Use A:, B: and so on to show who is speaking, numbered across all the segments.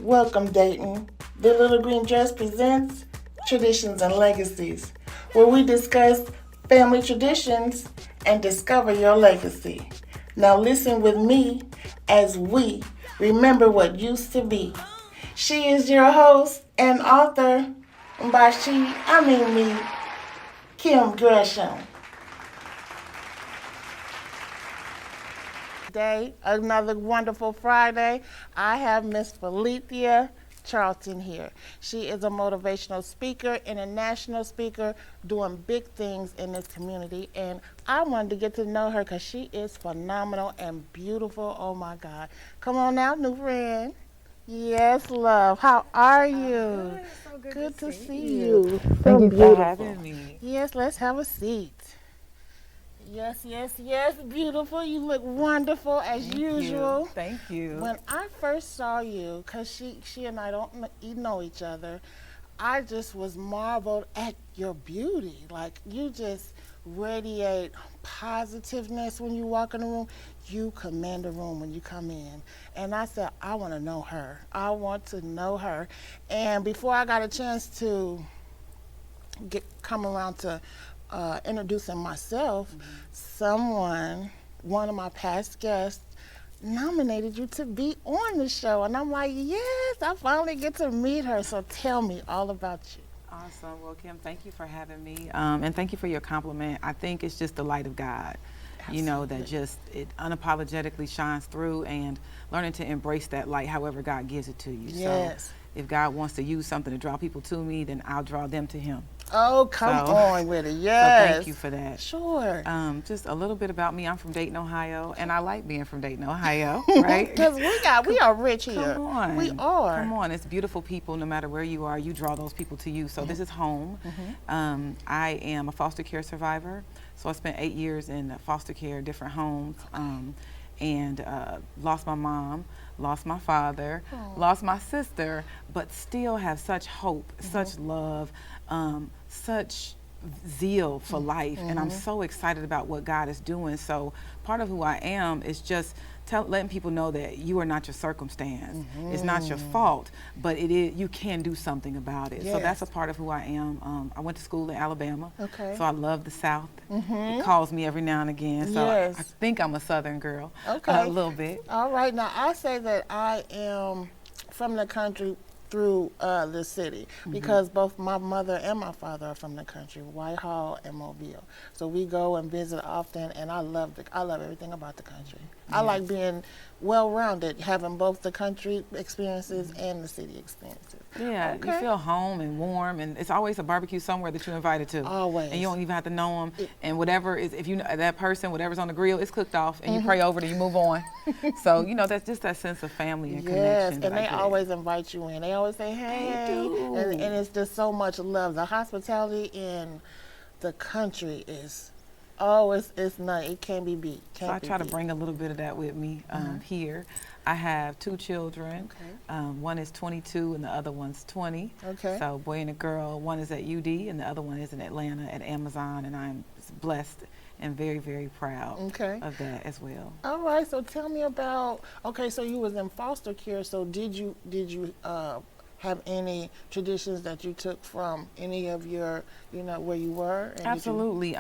A: Welcome, Dayton. The Little Green Dress presents Traditions and Legacies, where we discuss family traditions and discover your legacy. Now, listen with me as we remember what used to be. She is your host and author. And by she, I mean me, Kim Gresham. Today, another wonderful Friday. I have Miss Phillithia Charlton here. She is a motivational speaker, international speaker, doing big things in this community. And I wanted to get to know her because she is phenomenal and beautiful. Oh my God. Come on now, new friend. Yes, love. How are you?
B: Good. So
A: Good to see
B: you.
A: you.
B: Thank you
A: beautiful.
B: for having me.
A: Yes, let's have a seat. Yes, beautiful. You look wonderful as usual.
B: Thank you.
A: When I first saw you, because she and I don't know each other, I just was marveled at your beauty. Like, you just radiate positiveness when you walk in the room. You command the room when you come in. And I said, I want to know her. I want to know her. And before I got a chance to come around to introducing myself, one of my past guests, nominated you to be on the show. And I'm like, yes, I finally get to meet her. So tell me all about you.
B: Awesome. Well, Kim, thank you for having me. And thank you for your compliment. I think it's just the light of God,
A: Absolutely.
B: you know, that just it unapologetically shines through, and learning to embrace that light however God gives it to you.
A: Yes.
B: So if God wants to use something to draw people to me, then I'll draw them to him.
A: Oh, come on with it. Yes.
B: So thank you for that.
A: Sure.
B: Just a little bit about me. I'm from Dayton, Ohio, and I like being from Dayton, Ohio, right?
A: Because we are rich here.
B: Come on.
A: We are.
B: Come on. It's beautiful people. No matter where you are, you draw those people to you. So this is home. I am a foster care survivor. So I spent 8 years in foster care, different homes, and lost my mom, lost my father, lost my sister, but still have such hope, such love, such zeal for life. And I'm so excited about what God is doing. So part of who I am is just letting people know that you are not your circumstance. It's not your fault, but it is. You can do something about it.
A: Yes.
B: So that's a part of who I am. I went to school in Alabama,
A: Okay.
B: so I love the South. It calls me every now and again. So
A: Yes.
B: I think I'm a Southern girl,
A: Okay.
B: a little bit.
A: All right. Now, I say that I am from the country through the city, because both my mother and my father are from the country, Whitehall and Mobile. So we go and visit often, and I love everything about the country. I like being well-rounded, having both the country experiences and the city experiences.
B: Yeah,
A: Okay.
B: you feel home and warm, and it's always a barbecue somewhere that you're invited to.
A: Always.
B: And you don't even have to know them. And whatever is, if you know that person, whatever's on the grill, it's cooked off, and you pray over it and you move on. So, you know, that's just that sense of family and
A: Yes,
B: connection.
A: and they always invite you in. They always say, hey.
B: They do.
A: And it's just so much love. The hospitality in the country is, it's not, it can't be beat.
B: So I try to bring a little bit of that with me here. I have 2 children.
A: Okay.
B: One is 22 and the other one's 20.
A: Okay.
B: So boy and a girl. One is at UD and the other one is in Atlanta at Amazon, and I'm blessed and very, very proud of that as well.
A: All right, so tell me about, so you was in foster care, so did you have any traditions that you took from any of your, where you were? And
B: Absolutely.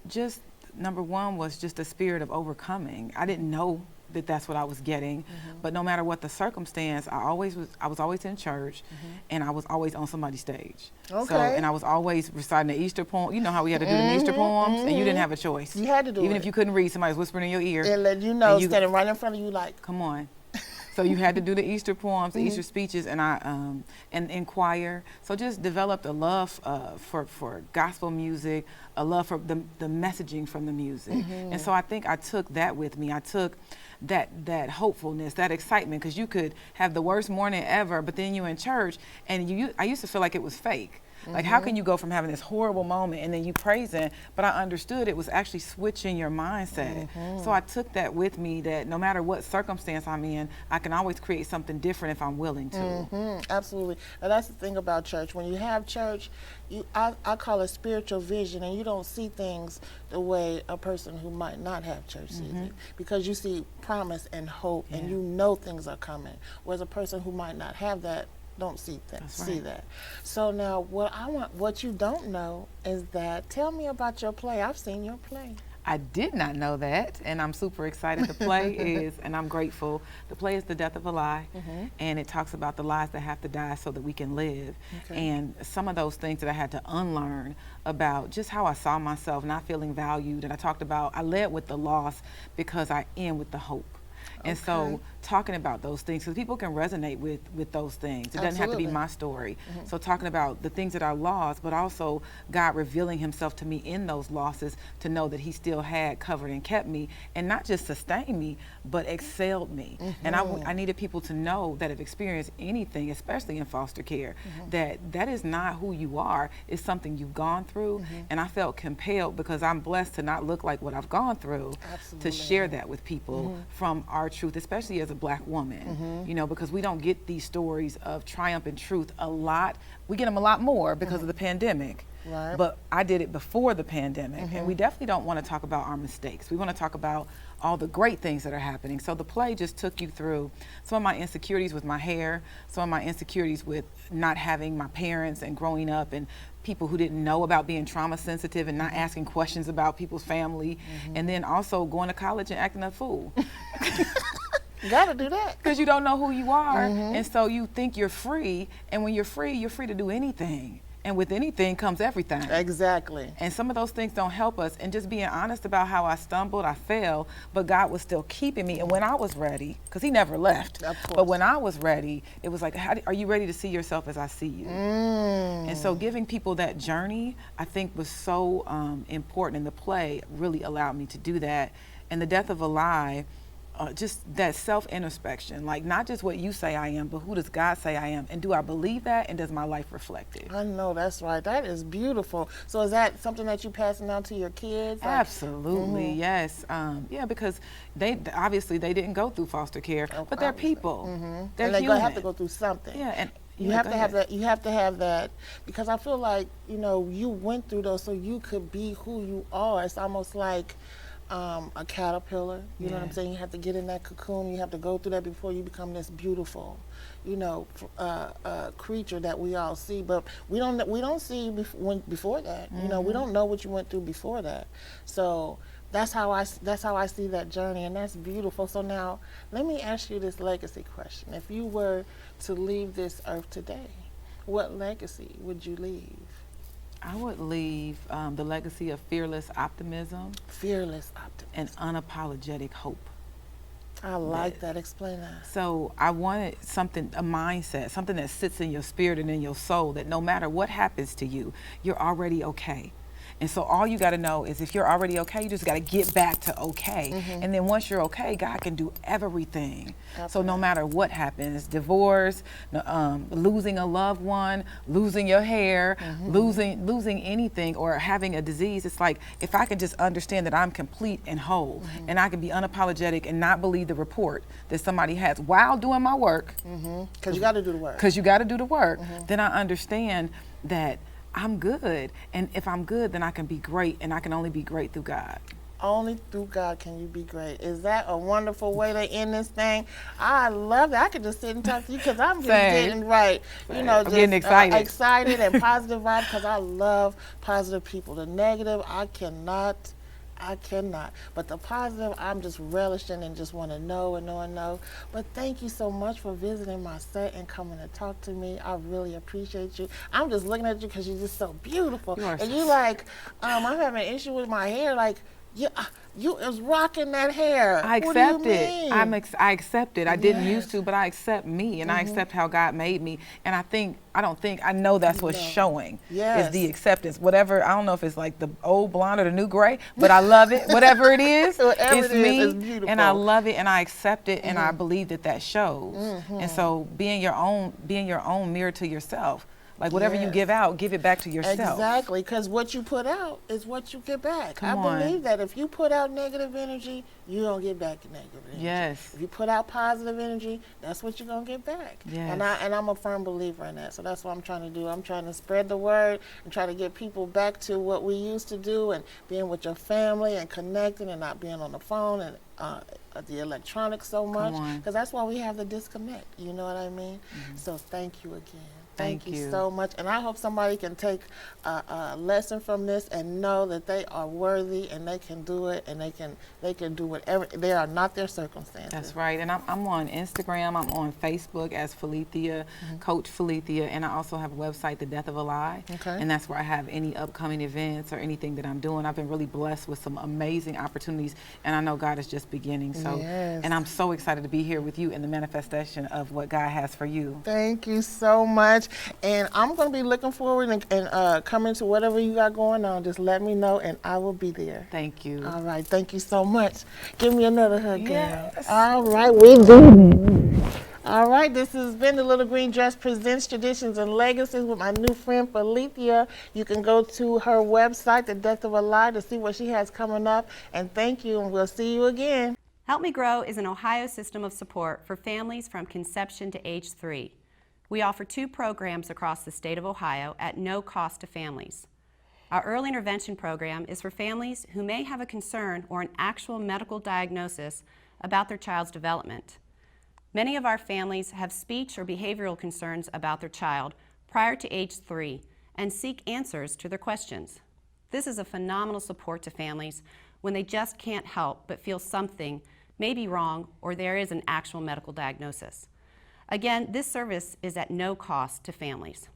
B: Just number one was just the spirit of overcoming. I didn't know that that's what I was getting, but no matter what the circumstance, I was always in church, and I was always on somebody's stage.
A: Okay.
B: So, and I was always reciting the Easter poem. You know how we had to do the Easter poems, and you didn't have a choice.
A: You had to do
B: Even
A: it.
B: if you couldn't read, somebody was whispering in your ear.
A: And let you know, standing right in front of you like.
B: Come on. So you had to do the Easter poems, the Easter speeches, and in choir. So just developed a love for gospel music, a love for the messaging from the music. And so I think I took that with me. I took that hopefulness, that excitement, because you could have the worst morning ever, but then you're in church, and I used to feel like it was fake. Like, how can you go from having this horrible moment and then you praising? But I understood it was actually switching your mindset. So I took that with me, that no matter what circumstance I'm in, I can always create something different if I'm willing to.
A: Absolutely. And that's the thing about church. When you have church, I call it spiritual vision, and you don't see things the way a person who might not have church sees it, because you see promise and hope, and you know things are coming. Whereas a person who might not have that don't see that. See that. So now, what you don't know is that. Tell me about your play. I've seen your play.
B: I did not know that, and I'm super excited. The play is, and I'm grateful, the play is The Death of a Lie, and it talks about the lies that have to die so that we can live. And some of those things that I had to unlearn about just how I saw myself, not feeling valued, and I led with the loss because I end with the hope. And so talking about those things, because people can resonate with those things. It doesn't have to be my story. So talking about the things that I lost, but also God revealing himself to me in those losses to know that he still had covered and kept me, and not just sustained me, but excelled me. And I needed people to know that have experienced anything, especially in foster care, that is not who you are. It's something you've gone through. And I felt compelled, because I'm blessed to not look like what I've gone through, to share that with people from our truth, especially as a Black woman, you know, because we don't get these stories of triumph and truth a lot. We get them a lot more because of the pandemic. But I did it before the pandemic, and we definitely don't want to talk about our mistakes. We want to talk about all the great things that are happening. So the play just took you through some of my insecurities with my hair, some of my insecurities with not having my parents and growing up, and people who didn't know about being trauma sensitive and not asking questions about people's family, and then also going to college and acting a fool.
A: Gotta do that.
B: Because you don't know who you are, and so you think you're free, and when you're free to do anything. And with anything comes everything.
A: Exactly.
B: And some of those things don't help us. And just being honest about how I stumbled, I fell, but God was still keeping me. And when I was ready, because he never left, but when I was ready, it was like, are you ready to see yourself as I see you? And so giving people that journey, I think, was so important. And the play really allowed me to do that. And The Death of a Lie, just that self-introspection, like not just what you say I am, but who does God say I am? And do I believe that? And does my life reflect it?
A: I know, that's right. That is beautiful. So is that something that you passing on to your kids? Like,
B: absolutely, yes. Yeah, because they obviously they didn't go through foster care, but they're people. They're
A: and they're
B: human.
A: Gonna have to go through something.
B: Yeah, and
A: you have to have that. You have to have that, because I feel like, you know, you went through those so you could be who you are. It's almost like a caterpillar, you know what I'm saying? You have to get in that cocoon. You have to go through that before you become this beautiful, you know, creature that we all see. But we don't see before that. You know, we don't know what you went through before that. So that's how I see that journey, and that's beautiful. So now let me ask you this legacy question: if you were to leave this earth today, what legacy would you leave?
B: I would leave the legacy of fearless optimism.
A: Fearless optimism.
B: And unapologetic hope.
A: I like that. Explain that.
B: So I wanted something, a mindset, something that sits in your spirit and in your soul, that no matter what happens to you, you're already okay. And so all you got to know is if you're already okay, you just got to get back to okay. And then once you're okay, God can do everything. So no matter what happens, divorce, losing a loved one, losing your hair, losing anything, or having a disease, it's like, if I can just understand that I'm complete and whole, and I can be unapologetic and not believe the report that somebody has while doing my work.
A: Because you got to do the work.
B: Because you got to do the work. Then I understand that I'm good, and if I'm good, then I can be great, and I can only be great through God.
A: Only through God can you be great. Is that a wonderful way to end this thing? I love it. I could just sit and talk to you, because I'm just getting you know, just
B: getting excited.
A: Excited and positive vibe, because I love positive people. The negative, I cannot. But the positive, I'm just relishing and just want to know and know and know. But thank you so much for visiting my set and coming to talk to me. I really appreciate you. I'm just looking at you because you're just so beautiful. And you like, I'm having an issue with my hair. Like, you was rocking that hair.
B: I accept it. I accept it. I didn't used to, but I accept me, and I accept how God made me. And I know that's what's showing is the acceptance. Whatever, I don't know if it's like the old blonde or the new gray, but I love it. Whatever it is, it's me, and I love it, and I accept it, and I believe that shows. And so being your own mirror to yourself. Like whatever you
A: Yes.
B: give out, give it back to yourself.
A: Exactly, because what you put out is what you get back.
B: Come
A: I believe
B: on.
A: that if you put out negative energy, you're going to get back negative energy.
B: Yes.
A: If you put out positive energy, that's what you're going to get back.
B: Yes.
A: And I'm a firm believer in that. So that's what I'm trying to do. I'm trying to spread the word and try to get people back to what we used to do and being with your family and connecting and not being on the phone and the electronics so much.
B: on.
A: Because that's why we have the disconnect. You know what I mean? So thank you again.
B: Thank you.
A: So much, and I hope somebody can take a lesson from this and know that they are worthy and they can do it and they can do whatever. They are not their circumstances.
B: That's right, and I'm on Instagram, I'm on Facebook as Phillithia, Coach Phillithia, and I also have a website, The Death of a Lie,
A: Okay.
B: and that's where I have any upcoming events or anything that I'm doing. I've been really blessed with some amazing opportunities, and I know God is just beginning. So,
A: Yes.
B: and I'm so excited to be here with you in the manifestation of what God has for you.
A: Thank you so much, and I'm going to be looking forward and coming to whatever you got going on. Just let me know, and I will be there.
B: Thank you.
A: All right, thank you so much. Give me another hug, girl.
B: Yes.
A: All right, we do. All right, this has been the Little Green Dress Presents Traditions and Legacies with my new friend Phillithia. You can go to her website, The Death of a Lie, to see what she has coming up. And thank you, and we'll see you again.
C: Help Me Grow is an Ohio system of support for families from conception to age 3. We offer 2 programs across the state of Ohio at no cost to families. Our early intervention program is for families who may have a concern or an actual medical diagnosis about their child's development. Many of our families have speech or behavioral concerns about their child prior to age 3 and seek answers to their questions. This is a phenomenal support to families when they just can't help but feel something may be wrong or there is an actual medical diagnosis. Again, this service is at no cost to families.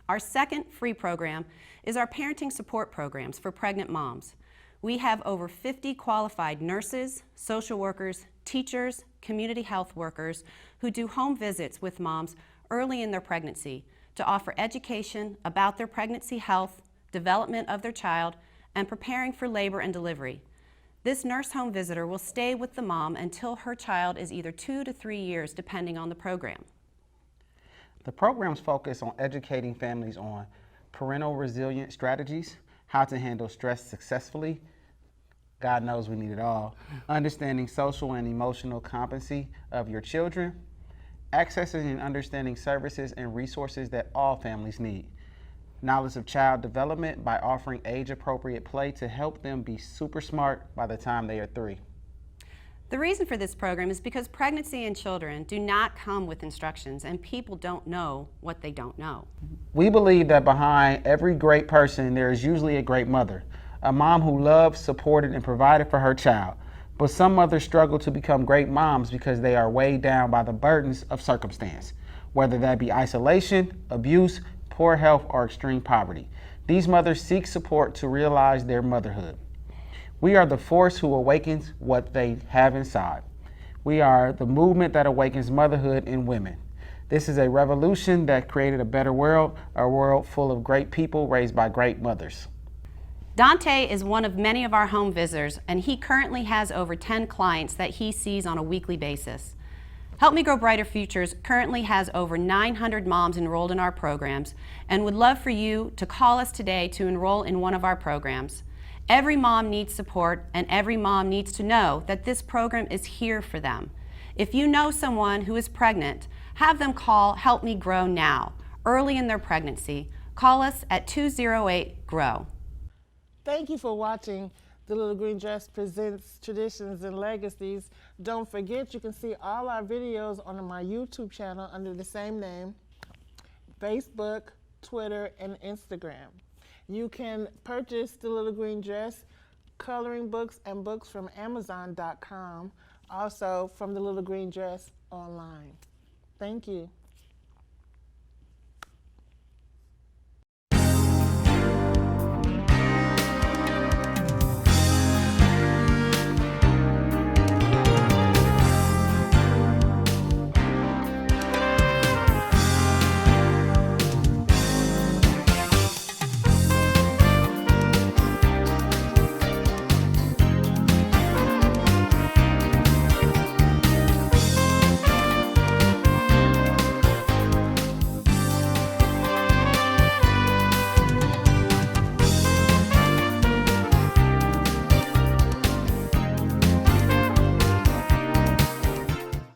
C: Our second free program is our parenting support programs for pregnant moms. We have over 50 qualified nurses, social workers, teachers, community health workers who do home visits with moms early in their pregnancy to offer education about their pregnancy health, development of their child, and preparing for labor and delivery. This nurse home visitor will stay with the mom until her child is either 2 to 3 years, depending on the program.
D: The programs focus on educating families on parental resilient strategies, how to handle stress successfully, God knows we need it all, understanding social and emotional competency of your children, accessing and understanding services and resources that all families need, knowledge of child development by offering age-appropriate play to help them be super smart by the time they are 3.
C: The reason for this program is because pregnancy and children do not come with instructions and people don't know what they don't know.
D: We believe that behind every great person there is usually a great mother, a mom who loved, supported, and provided for her child. But some mothers struggle to become great moms because they are weighed down by the burdens of circumstance, whether that be isolation, abuse, poor health, or extreme poverty. These mothers seek support to realize their motherhood. We are the force who awakens what they have inside. We are the movement that awakens motherhood in women. This is a revolution that created a better world, a world full of great people raised by great mothers.
C: Dante is one of many of our home visitors, and he currently has over 10 clients that he sees on a weekly basis. Help Me Grow Brighter Futures currently has over 900 moms enrolled in our programs and would love for you to call us today to enroll in one of our programs. Every mom needs support, and every mom needs to know that this program is here for them. If you know someone who is pregnant, have them call Help Me Grow now, early in their pregnancy. Call us at 208-GROW.
A: Thank you for watching The Little Green Dress Presents Traditions and Legacies. Don't forget, you can see all our videos on my YouTube channel under the same name, Facebook, Twitter, and Instagram. You can purchase The Little Green Dress coloring books and books from Amazon.com, also from The Little Green Dress online. Thank you.